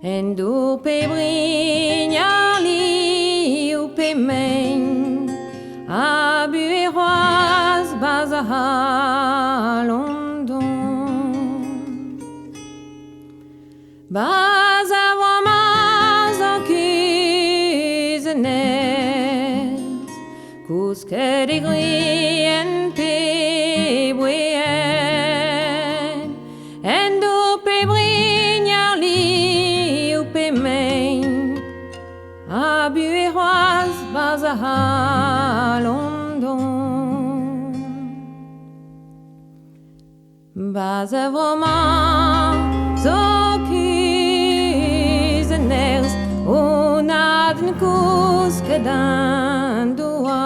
en du pe brignali ou pe main a bueroise baza London baza vraiment en cuisines cusque de grien pe brien en du pe brignali ou pe main a bueroise baza London baza vraiment en cuisines on a den cusque dan doa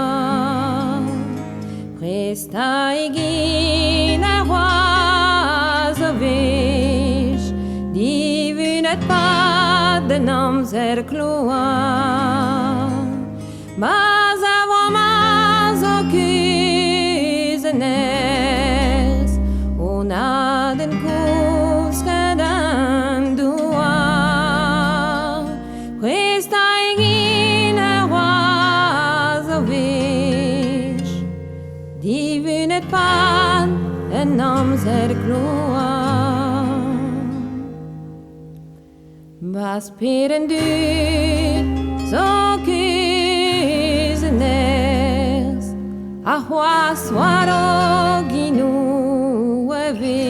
presta egina roisovich divinet pas de noms cloa mas avomaz ocusenes on a den cusque dan doa presta egina roisovich divinet pas de noms cloa Vas peren du så kusenes a hua swaro ginu eve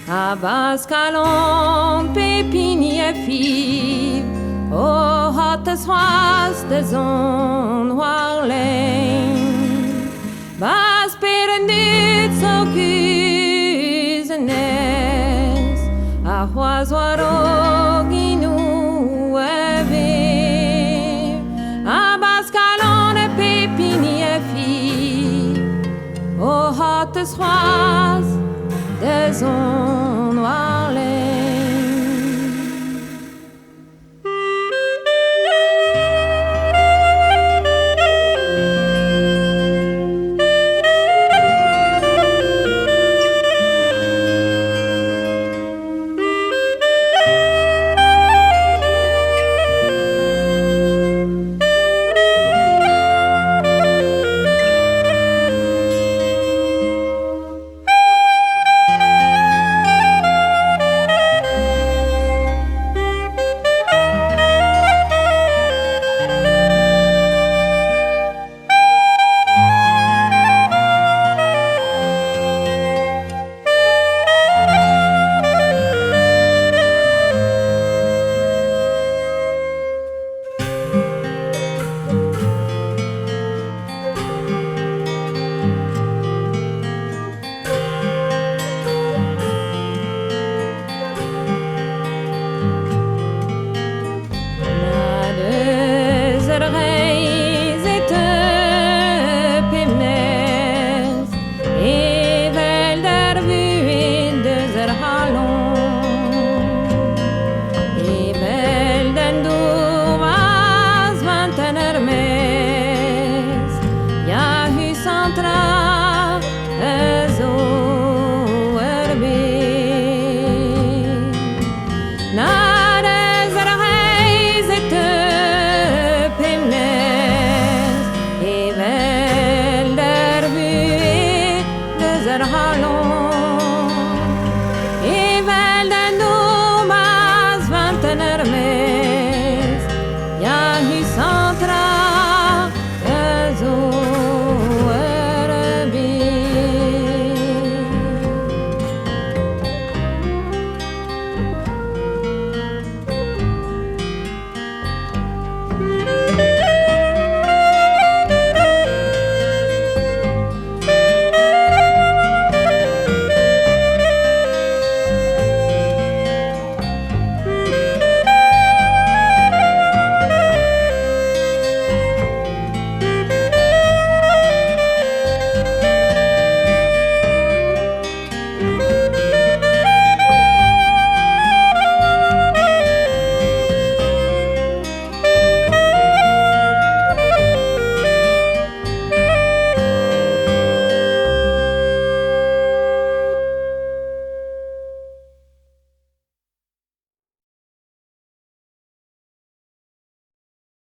a bas calon pepini e fi o hottes hoas de zon warlen Vas peren du så kusenes a hoazoaro ginu eve a bascalone pepini e fi o hottes hoas